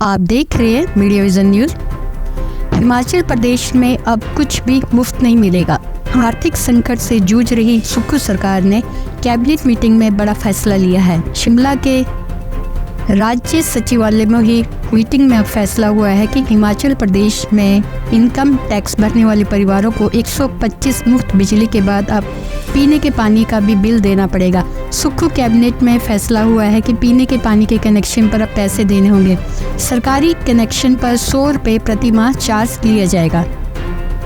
आप देख रहे हैं media vision news. Himachal Pradesh में अब कुछ भी मुफ्त नहीं मिलेगा। आर्थिक संकट से जूझ रही सुक्खू सरकार ने कैबिनेट मीटिंग में बड़ा फैसला लिया है। शिमला के राज्य सचिवालय में हुई मीटिंग में अब फैसला हुआ है कि हिमाचल प्रदेश में इनकम टैक्स भरने वाले परिवारों को 125 मुफ्त बिजली के बाद अब पीने के पानी का भी बिल देना पड़ेगा। सुक्खू कैबिनेट में फैसला हुआ है कि पीने के पानी के कनेक्शन पर अब पैसे देने होंगे। सरकारी कनेक्शन पर 100 रुपये प्रति माह चार्ज लिया जाएगा।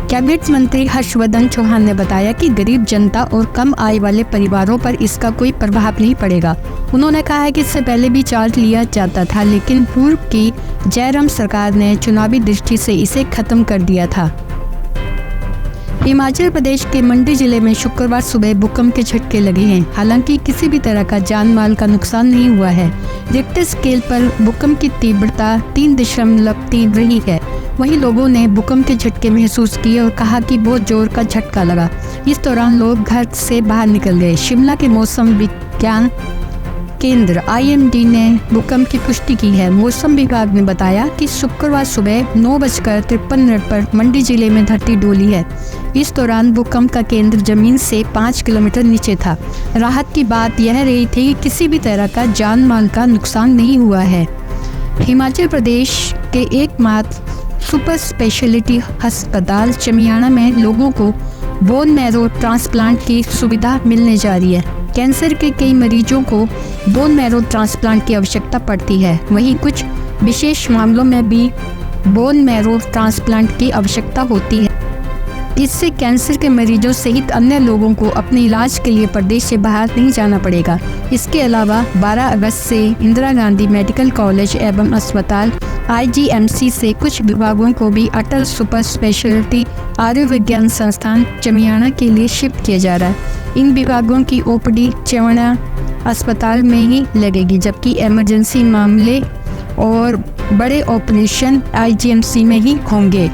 कैबिनेट मंत्री हर्षवर्धन चौहान ने बताया कि गरीब जनता और कम आय वाले परिवारों पर इसका कोई प्रभाव नहीं पड़ेगा। उन्होंने कहा है कि इससे पहले भी चार्ज लिया जाता था, लेकिन पूर्व की जयराम सरकार ने चुनावी दृष्टि से इसे खत्म कर दिया था। हिमाचल प्रदेश के मंडी जिले में शुक्रवार सुबह भूकंप के झटके लगे हैं। हालांकि किसी भी तरह का जान माल का नुकसान नहीं हुआ है। रिक्टर स्केल पर भूकंप की तीव्रता 3.3 रही है। वहीं लोगों ने भूकंप के झटके महसूस किए और कहा कि बहुत जोर का झटका लगा। इस दौरान लोग घर से बाहर निकल गए। शिमला के मौसम विज्ञान केंद्र IMD ने भूकंप की पुष्टि की है। मौसम विभाग ने बताया कि शुक्रवार सुबह 9:53 पर मंडी जिले में धरती डोली है। इस दौरान भूकंप का केंद्र जमीन से 5 किलोमीटर नीचे था। राहत की बात यह रही थी कि किसी भी तरह का जान माल का नुकसान नहीं हुआ है। हिमाचल प्रदेश के एकमात्र सुपर स्पेशलिटी अस्पताल चमियाना में लोगों को बोन मैरो ट्रांसप्लांट की सुविधा मिलने जा रही है। कैंसर के कई मरीजों को बोन मैरो ट्रांसप्लांट की आवश्यकता पड़ती है। वहीं कुछ विशेष मामलों में भी बोन मैरो ट्रांसप्लांट की आवश्यकता होती है। इससे कैंसर के मरीजों सहित अन्य लोगों को अपने इलाज के लिए प्रदेश से बाहर नहीं जाना पड़ेगा। इसके अलावा 12 अगस्त से इंदिरा गांधी मेडिकल कॉलेज एवं अस्पताल IGMC से कुछ विभागों को भी अटल सुपर स्पेशलिटी आयुर्विज्ञान संस्थान चमियाना के लिए शिफ्ट किया जा रहा है। इन विभागों की OPD चमियाना अस्पताल में ही लगेगी, जबकि इमरजेंसी मामले और बड़े ऑपरेशन IGMC में ही होंगे।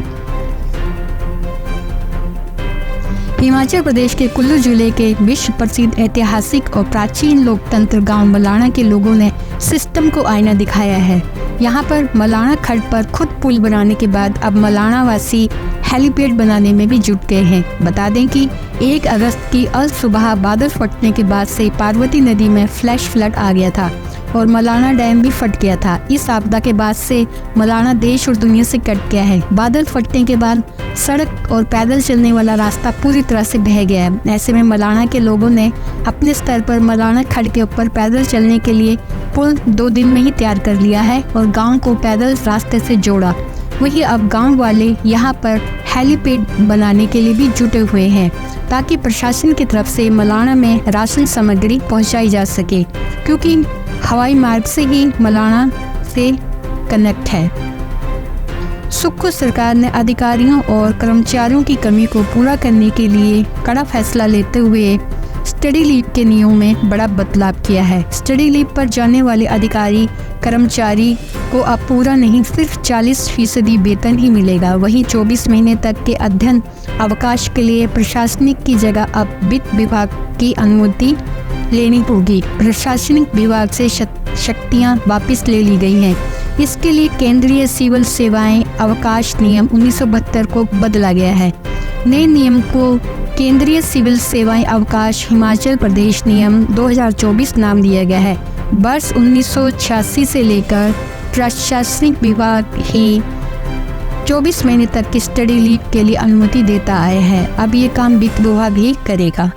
हिमाचल प्रदेश के कुल्लू जिले के विश्व प्रसिद्ध ऐतिहासिक और प्राचीन लोकतंत्र गांव मलाणा के लोगों ने सिस्टम को आईना दिखाया है। यहां पर मलाणा खड्ड पर खुद पुल बनाने के बाद अब मलाणा वासी हेलीपैड बनाने में भी जुट गए हैं। बता दें कि 1 अगस्त की सुबह बादल फटने के बाद से पार्वती नदी में फ्लैश फ्लड आ गया था और मलाणा डैम भी फट गया था। इस आपदा के बाद से मलाणा देश और दुनिया से कट गया है। बादल फटने के बाद सड़क और पैदल चलने वाला रास्ता पूरी तरह से बह गया है। ऐसे में मलाणा के लोगों ने अपने स्तर पर मलाणा खड्ड के ऊपर पैदल चलने के लिए पुल 2 दिन में ही तैयार कर लिया है और गांव को पैदल रास्ते से जोड़ा। वहीं अब गांव वाले यहां पर हेलीपैड बनाने के लिए भी जुटे हुए हैं, ताकि प्रशासन की तरफ से मलाणा में राशन सामग्री पहुंचाई जा सके, क्योंकि हवाई मार्ग से ही मलाणा से कनेक्ट है। सुक्खू सरकार ने अधिकारियों और कर्मचारियों की कमी को पूरा करने के लिए कड़ा फैसला लेते हुए स्टडी लीव के नियमों में बड़ा बदलाव किया है। स्टडी लीव पर जाने वाले अधिकारी कर्मचारी को अब पूरा नहीं, सिर्फ 40% वेतन ही मिलेगा। वहीं 24 महीने तक के अध्ययन अवकाश के लिए प्रशासनिक की जगह अब वित्त विभाग की अनुमति लेनी होगी। प्रशासनिक विभाग से शक्तियां वापस ले ली गई हैं। इसके लिए केंद्रीय सिविल सेवाएं अवकाश नियम 1972 को बदला गया है। नए नियम को केंद्रीय सिविल सेवाएं अवकाश हिमाचल प्रदेश नियम 2024 नाम दिया गया है। वर्ष 1986 से लेकर प्रशासनिक विभाग ही 24 महीने तक की स्टडी लीव के लिए अनुमति देता आया है। अब ये काम वित्त विभाग ही करेगा।